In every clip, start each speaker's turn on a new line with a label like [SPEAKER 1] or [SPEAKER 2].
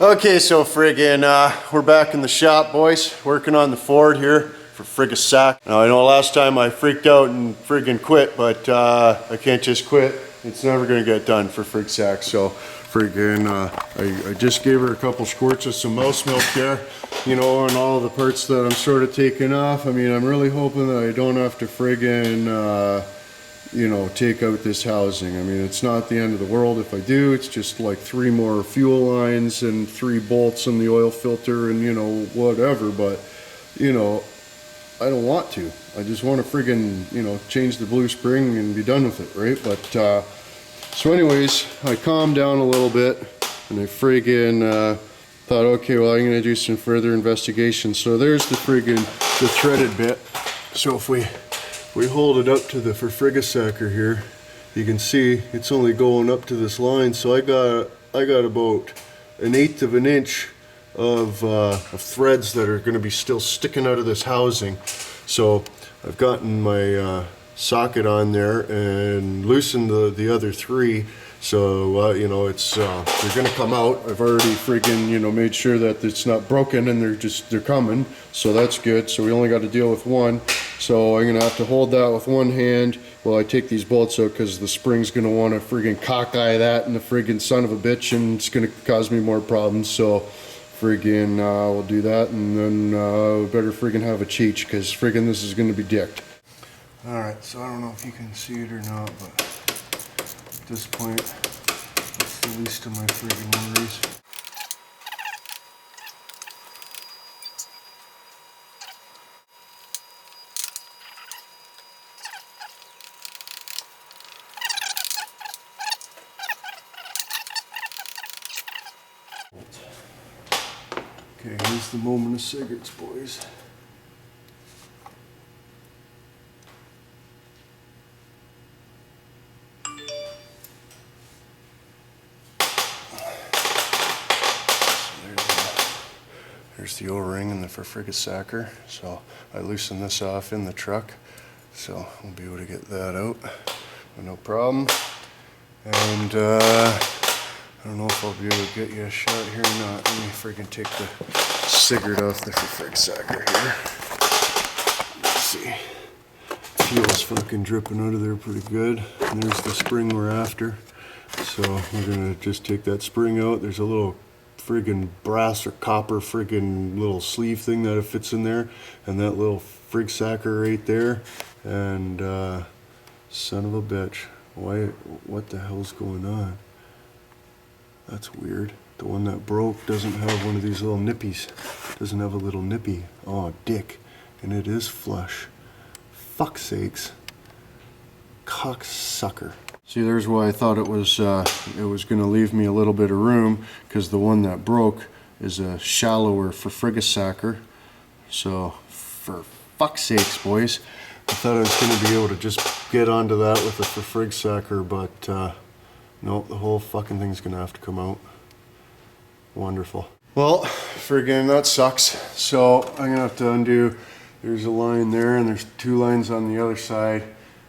[SPEAKER 1] Okay, so friggin' we're back in the shop, boys, working on the Ford here for friggin' sack. Now I know last time I freaked out and friggin' quit, but I can't just quit. It's never gonna get done for frig sack. So friggin' I just gave her a couple squirts of some mouse milk there, you know, and all the parts that I'm sort of taking off. I mean, I'm really hoping that I don't have to friggin' you know, take out this housing. I mean, it's not the end of the world if I do. It's just like 3 more fuel lines and 3 bolts in the oil filter and, you know, whatever. But, you know, I don't want to. I just want to friggin', you know, change the blue spring and be done with it, right? But, so anyways, I calmed down a little bit and I friggin' thought, okay, well, I'm gonna do some further investigation. So there's the friggin', the threaded bit. So if we hold it up to the friggisacker here, you can see it's only going up to this line. So I got about 1/8 of an inch of threads that are going to be still sticking out of this housing. So I've gotten my socket on there and loosened the other 3. So you know, it's they're gonna come out. I've already friggin', you know, made sure that it's not broken and they're coming. So that's good. So we only got to deal with one. So I'm gonna have to hold that with one hand while I take these bolts out, because the spring's gonna want to friggin' cockeye that and the friggin' son of a bitch, and it's gonna cause me more problems. So friggin' we'll do that, and then we better friggin' have a cheech, because friggin' this is gonna be dicked. All right, so I don't know if you can see it or not, but at this point, it's the least of my friggin' worries. Okay, here's the moment of cigarettes, boys. There's the O-ring and the friggisacker. So I loosened this off in the truck, so we'll be able to get that out, no problem. And I don't know if I'll be able to get you a shot here or not. Let me friggin' take the cigarette off the friggisacker here. Let's see. Fuel's fucking dripping out of there pretty good. And there's the spring we're after. So we're gonna just take that spring out. There's a little friggin' brass or copper friggin' little sleeve thing that it fits in there, and that little friggisacker right there. And son of a bitch, what the hell's going on? That's weird. The one that broke doesn't have one of these little nippies. Doesn't have a little nippy. Oh, dick. And it is flush. Fuck's sakes. Cocksucker. See, there's why I thought it was going to leave me a little bit of room, because the one that broke is a shallower for friggisacker. So, for fuck's sakes, boys. I thought I was going to be able to just get onto that with a friggisacker, but no, the whole fucking thing's going to have to come out. Wonderful. Well, friggin' that sucks. So, I'm going to have to undo. There's a line there, and there's 2 lines on the other side.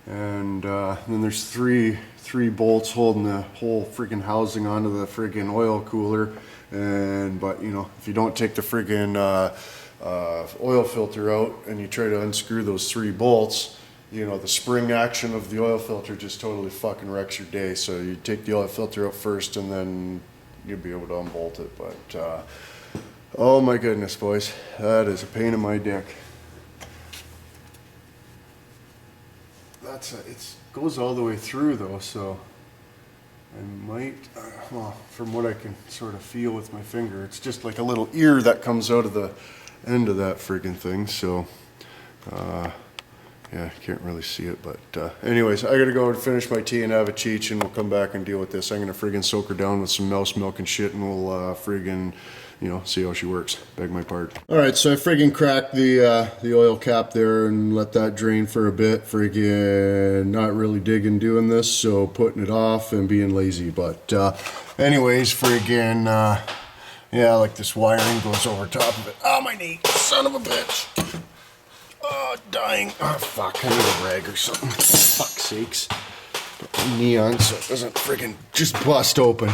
[SPEAKER 1] And then there's three bolts holding the whole friggin' housing onto the friggin' oil cooler. But you know, if you don't take the friggin' oil filter out and you try to unscrew those 3 bolts, you know, the spring action of the oil filter just totally fucking wrecks your day. So you take the oil filter out first, and then you'll be able to unbolt it. But oh my goodness, boys, that is a pain in my dick. It goes all the way through though, so I might, well, from what I can sort of feel with my finger, it's just like a little ear that comes out of the end of that friggin' thing. So yeah, can't really see it, but anyways, I gotta go and finish my tea and have a cheech, and we'll come back and deal with this. I'm gonna friggin' soak her down with some mouse milk and shit, and we'll friggin', you know, see how she works. Beg my pardon. All right, so I friggin' cracked the oil cap there and let that drain for a bit. Friggin' not really digging doing this, so putting it off and being lazy. But anyways, friggin' yeah, like this wiring goes over top of it. Oh, my knee, son of a bitch. Oh, dying. Oh, fuck, I need a rag or something. Fuck's sakes. Put my knee on so it doesn't friggin' just bust open.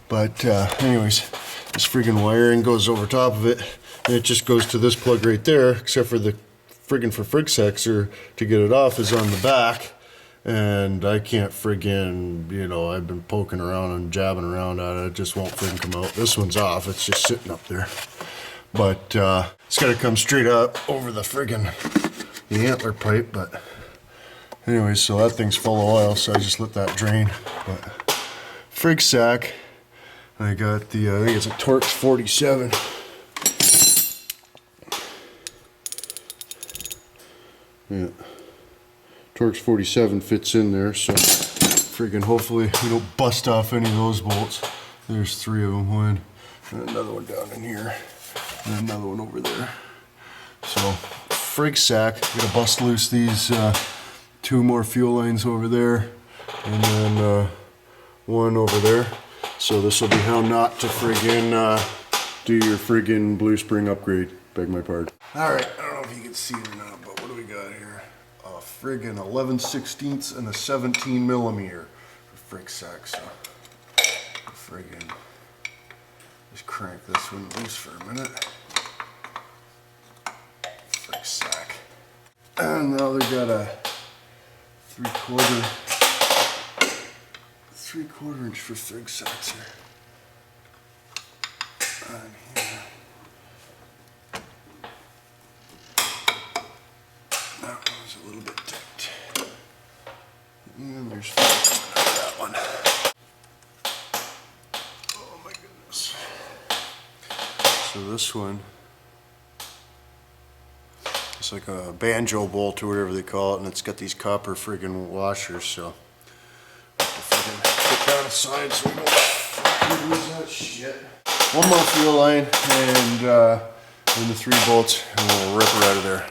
[SPEAKER 1] But anyways, this friggin' wiring goes over top of it, and it just goes to this plug right there, except for the friggin' for frig sexer to get it off is on the back. And I can't friggin', you know, I've been poking around and jabbing around at it. It just won't friggin' come out. This one's off. It's just sitting up there. But it's got to come straight up over the friggin' the antler pipe. But anyway, so that thing's full of oil, so I just let that drain. But frig sack, I got the, I think it's a Torx 47. Yeah. Torx 47 fits in there, so friggin' hopefully we don't bust off any of those bolts. There's 3 of them, one, and another one down in here, and another one over there. So frig sack, gonna bust loose these 2 more fuel lines over there, and then one over there. So this will be how not to friggin' do your friggin' blue spring upgrade. Beg my pardon. All right, I don't know if you can see it or not, but what do we got here? A friggin' 11/16 and a 17 millimeter for frig sack. So friggin' just crank this one loose for a minute. Frig sack. And now they've got a 3/4 inch for frig sacks here. On here. That one's a little bit tight. And there's that one. Oh my goodness. So this one, it's like a banjo bolt or whatever they call it, and it's got these copper friggin' washers, so I have to friggin' put down aside so we don't friggin' lose that shit. One more fuel line and the 3 bolts, and we'll rip her out of there.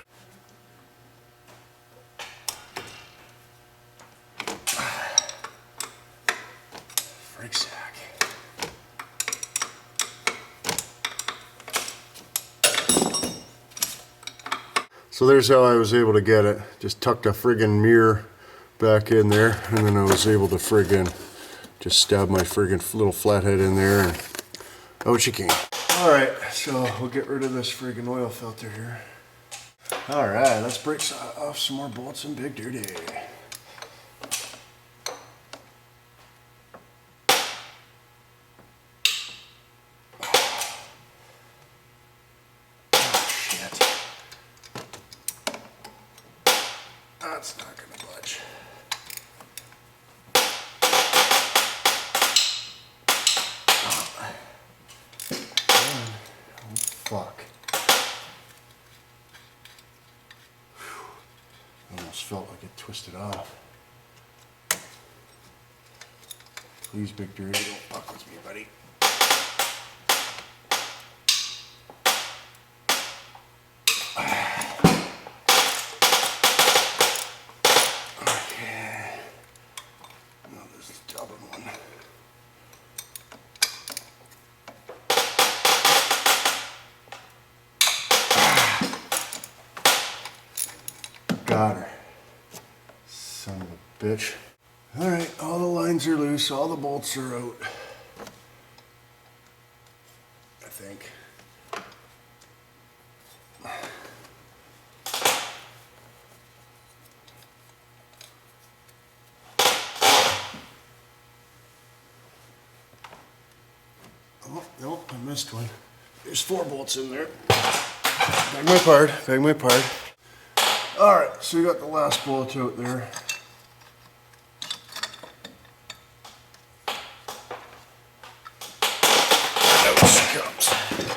[SPEAKER 1] Frig sack. So there's how I was able to get it. Just tucked a friggin' mirror back in there, and then I was able to friggin' just stab my friggin' little flathead in there, and out she came. Alright, so we'll get rid of this friggin' oil filter here. Alright, let's break off some more bolts and Big Dirty. That's not gonna budge. Oh, fuck. Almost felt like it twisted off. Please, Big Dirty, don't fuck with me, buddy. Got her. Son of a bitch. Alright, all the lines are loose, all the bolts are out. I think. Oh, nope, I missed one. There's 4 bolts in there. Beg my pardon, beg my pardon. Alright, so we got the last bolt out there. Out she comes.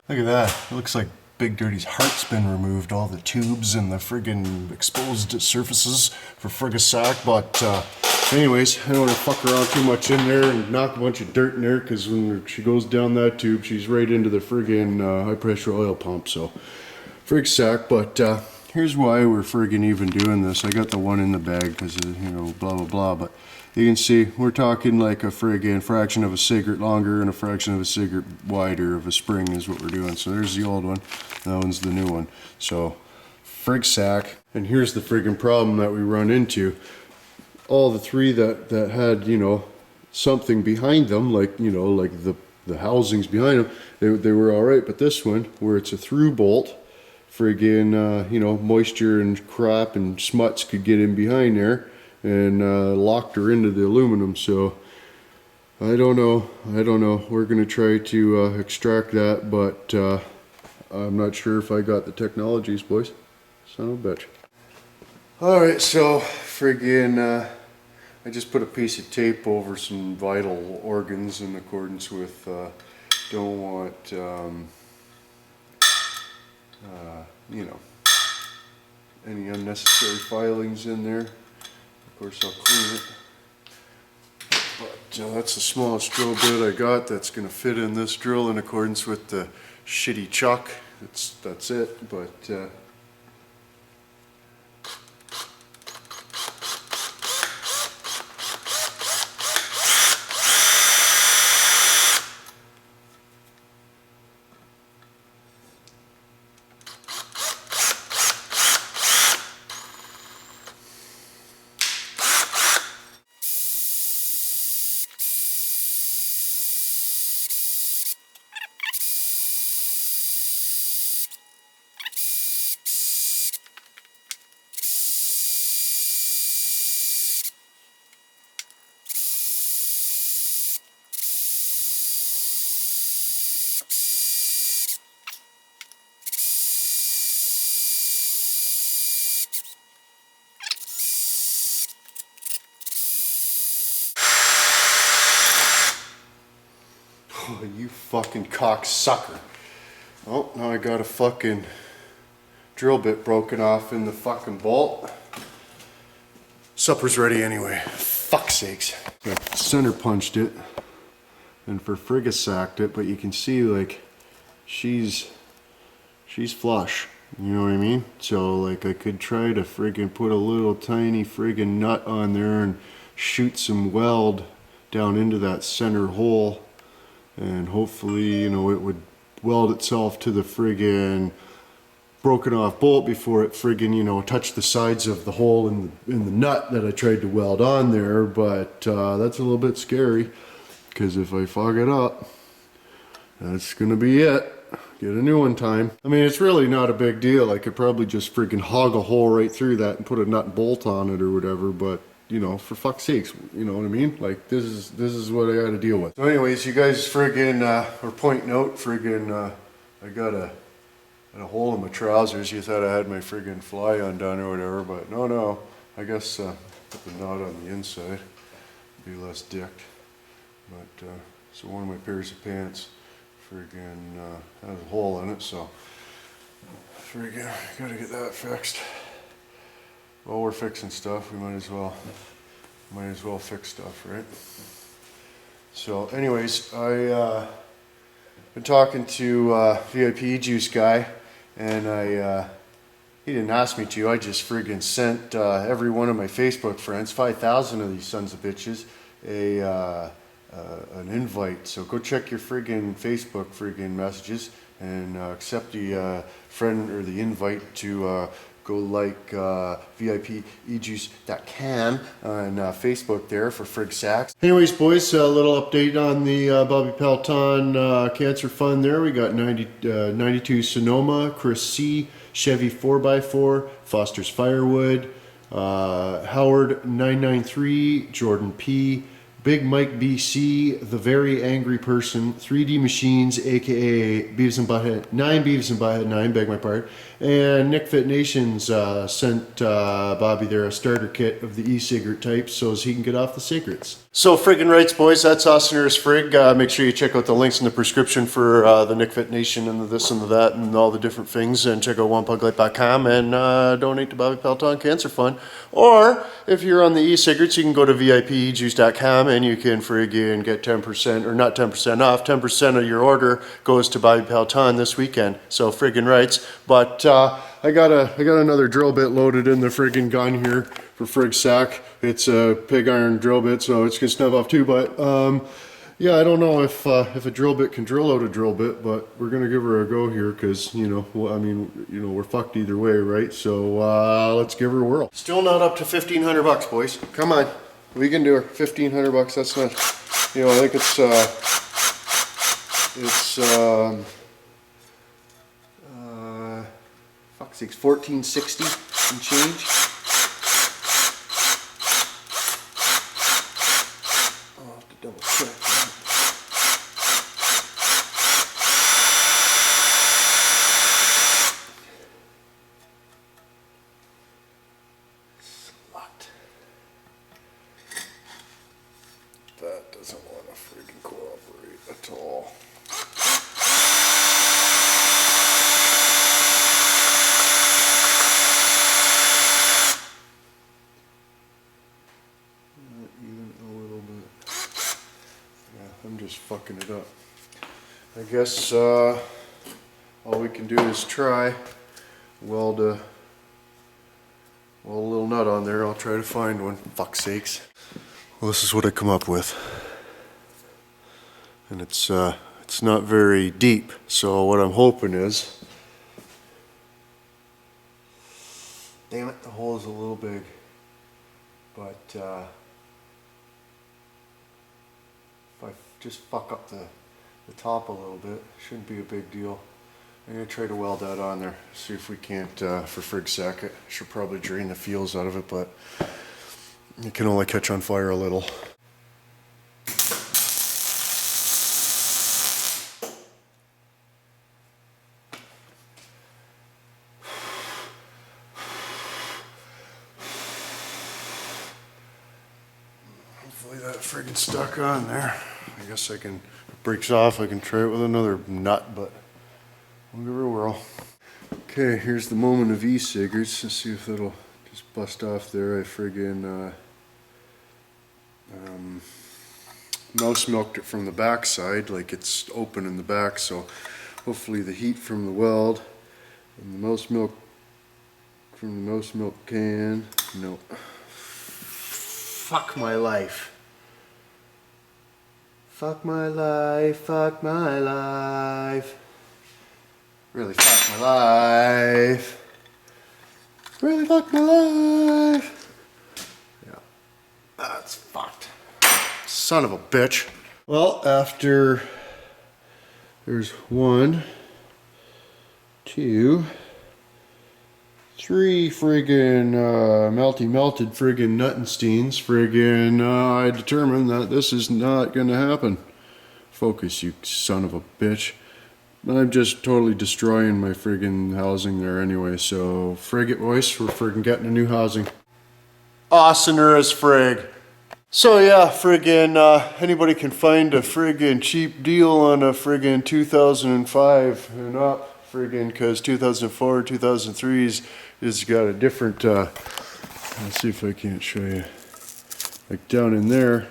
[SPEAKER 1] Look at that. It looks like Big Dirty's heart's been removed. All the tubes and the friggin' exposed surfaces for friggin' sack. But anyways, I don't want to fuck around too much in there and knock a bunch of dirt in there, because when she goes down that tube, she's right into the friggin' high pressure oil pump. So frig sack, but here's why we're friggin' even doing this. I got the one in the bag because of, you know, blah, blah, blah. But you can see we're talking like a friggin' fraction of a cigarette longer and a fraction of a cigarette wider of a spring is what we're doing. So there's the old one. That one's the new one. So frig sack. And here's the friggin' problem that we run into. All the 3 that had, you know, something behind them, like, you know, like the the housings behind them, they were all right. But this one, where it's a through bolt, friggin', you know, moisture and crap and smuts could get in behind there and locked her into the aluminum. So I don't know. We're gonna try to extract that, but I'm not sure if I got the technologies, boys. Son of a bitch. All right, so friggin', I just put a piece of tape over some vital organs in accordance with don't want you know, any unnecessary filings in there. Of course, I'll clean it. But that's the smallest drill bit I got that's going to fit in this drill in accordance with the shitty chuck. That's it. But oh, you fucking cocksucker. Oh, now I got a fucking drill bit broken off in the fucking bolt. Supper's ready anyway. Fuck's sakes. I center punched it and for friggin' sacked it, but you can see like she's flush. You know what I mean? So like I could try to friggin' put a little tiny friggin' nut on there and shoot some weld down into that center hole. And hopefully, you know, it would weld itself to the friggin' broken off bolt before it friggin', you know, touched the sides of the hole in the nut that I tried to weld on there. But that's a little bit scary, because if I fog it up, that's gonna be it. Get a new one time. I mean, it's really not a big deal. I could probably just friggin' hog a hole right through that and put a nut and bolt on it or whatever, but you know, for fuck's sakes, you know what I mean? Like, this is what I gotta deal with. So anyways, you guys friggin', or pointing out, friggin', I got a hole in my trousers. You thought I had my friggin' fly undone or whatever, but no. I guess put the knot on the inside, be less dicked. But, so one of my pairs of pants, friggin', has a hole in it, so friggin' gotta get that fixed. Well, we're fixing stuff, we might as well fix stuff, right? So anyways, I been talking to VIP Juice guy, and he didn't ask me to. I just friggin' sent every one of my Facebook friends, 5,000 of these sons of bitches, an invite. So go check your friggin' Facebook friggin' messages and accept the friend or the invite to go like VIPejuice.com on Facebook there for Frig Sacks. Anyways, boys, a little update on the Bobby Pelton Cancer Fund there. We got 92 Sonoma, Chris C, Chevy 4x4, Foster's Firewood, Howard 993, Jordan P, Big Mike BC, The Very Angry Person, 3D Machines, aka Beavis and Butthead 9, Beavis and Butthead 9, beg my pardon, and Nick Fit Nations sent Bobby there a starter kit of the e-cigarette type so as he can get off the cigarettes. So friggin' rights, boys, that's us and there's Frig. Make sure you check out the links in the prescription for the Nick Fit Nation and the this and the that and all the different things, and check out onepuglet.com and donate to Bobby Pelton Cancer Fund. Or if you're on the e-cigarettes, you can go to VIPejuice.com and you can friggin' get 10%, or not 10% off, 10% of your order goes to Bobby Pelton this weekend. So friggin' rights. But I got another drill bit loaded in the friggin' gun here for Frig Sack. It's a pig iron drill bit, so it's gonna snub off too. But yeah, I don't know if a drill bit can drill out a drill bit, but we're gonna give her a go here because, you know, well, I mean, you know, we're fucked either way, right? So let's give her a whirl. Still not up to 1,500 bucks, boys. Come on, we can do her. 1,500 bucks. That's not, you know, I think it's It's fuck's sakes, 1460 and change. I'll have to double check that. Slut. That doesn't want to freaking cooperate at all. Even a little bit. Yeah, I'm just fucking it up. I guess all we can do is try weld a little nut on there. I'll try to find one. Fuck's sakes. Well, this is what I come up with, and it's not very deep. So what I'm hoping is, damn it, the hole is a little big, but if I just fuck up the top a little bit, shouldn't be a big deal. I'm gonna try to weld that on there, see if we can't, for frig sack it. Should probably drain the fuels out of it, but it can only catch on fire a little. Hopefully that friggin' stuck on there. I guess if it breaks off, I can try it with another nut, but we'll give her a whirl. Okay, here's the moment of e-cigarettes. Let's see if that'll just bust off there. I friggin' mouse milked it from the back side, like it's open in the back, so hopefully the heat from the weld and the mouse milk from the mouse milk can. No. Fuck my life. Fuck my life, fuck my life. Really fuck my life. Really fuck my life. Yeah, that's fucked. Son of a bitch. Well, after there's 1, 2, 3 friggin' melted friggin' Nuttensteins, friggin' I determined that this is not gonna happen. Focus, you son of a bitch. I'm just totally destroying my friggin' housing there anyway, so frig it, boys, we're friggin' getting a new housing. Awesomer as frig. So yeah, friggin' anybody can find a friggin' cheap deal on a friggin' 2005 and up, friggin' cause 2004, 2003's is got a different, let's see if I can't show you, like down in there,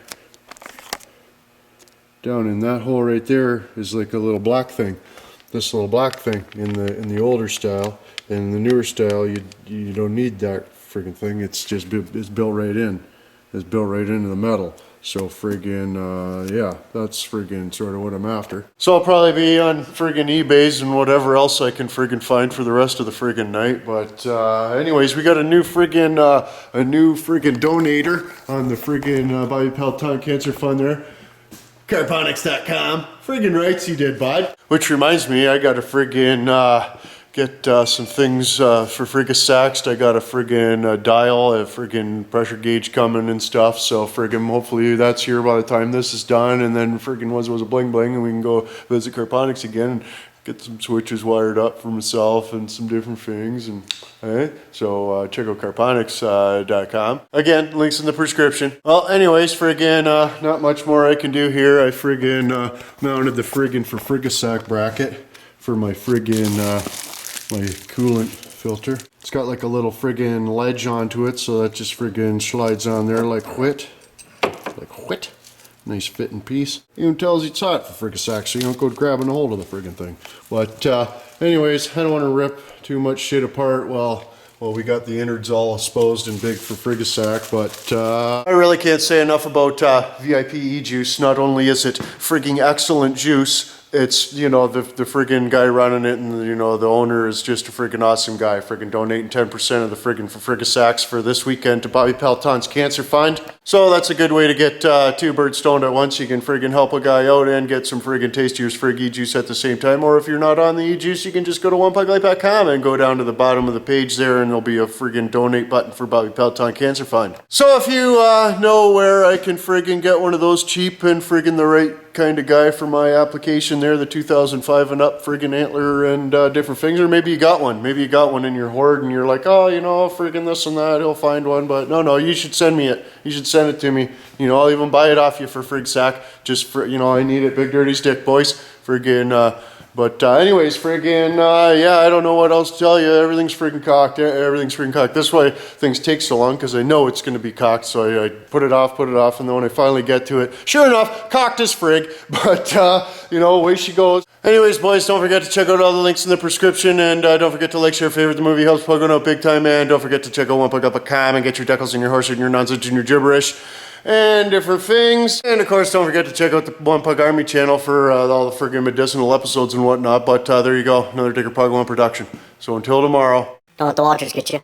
[SPEAKER 1] down in that hole right there is like a little black thing. This little black thing in the older style. In the newer style, you don't need that friggin' thing. It's just it's built right in. It's built right into the metal. So friggin' yeah, that's friggin' sort of what I'm after. So I'll probably be on friggin' eBays and whatever else I can friggin' find for the rest of the friggin' night. But anyways, we got a new friggin' donator on the friggin' Bobby Peloton Cancer Fund there. Carbonics.com. Friggin' rights you did, bud. Which reminds me, I gotta friggin' get some things for friggin' saxed. I got a friggin' dial, a friggin' pressure gauge coming and stuff. So friggin' hopefully that's here by the time this is done. And then friggin' was a bling bling, and we can go visit Carbonics again and get some switches wired up for myself and some different things. And so check out carbonics.com. Again, links in the prescription. Well, anyways, friggin' not much more I can do here. I friggin' mounted the friggin' for Frigisac bracket for my friggin' my coolant filter. It's got like a little friggin' ledge onto it, so that just friggin' slides on there like whit. Like whit. Nice fitting piece. Even tells you it's hot for Frigisac, so you don't go grabbing a hold of the friggin' thing. But anyways, I don't want to rip too much shit apart. Well, we got the innards all exposed and big for Frigisac, but I really can't say enough about VIP e-juice. Not only is it frigging excellent juice, it's, you know, the friggin' guy running it, and, you know, the owner is just a friggin' awesome guy, friggin' donating 10% of the friggin' for Fricasacks for this weekend to Bobby Pelton's Cancer Fund. So that's a good way to get two birds stoned at once. You can friggin' help a guy out and get some friggin' Tasty's frig e-juice at the same time. Or if you're not on the e-juice, you can just go to onepuglife.com and go down to the bottom of the page there, and there'll be a friggin' donate button for Bobby Pelton Cancer Fund. So if you know where I can friggin' get one of those cheap and friggin' the right kind of guy for my application there, the 2005 and up friggin' antler and different things, or maybe you got one. Maybe you got one in your hoard and you're like, oh, you know, friggin' this and that, he'll find one. But no, you should send me it. You should send it to me. You know, I'll even buy it off you for frig sack. Just for, you know, I need it. Big dirty stick, boys. Friggin' but anyways, friggin', yeah, I don't know what else to tell you. Everything's friggin' cocked. Everything's friggin' cocked. That's why things take so long, because I know it's going to be cocked. So I put it off, and then when I finally get to it, sure enough, cocked is frig. But, you know, away she goes. Anyways, boys, don't forget to check out all the links in the prescription. And don't forget to like, share, favorite the movie. Helps Pug out big time. And don't forget to check out onepug.com and get your decals and your horse and your nonsense and your gibberish and different things. And of course, don't forget to check out the One Pug Army channel for all the friggin' medicinal episodes and whatnot. But there you go, another Digger Pug One production. So until tomorrow.
[SPEAKER 2] Don't let the Walters get you.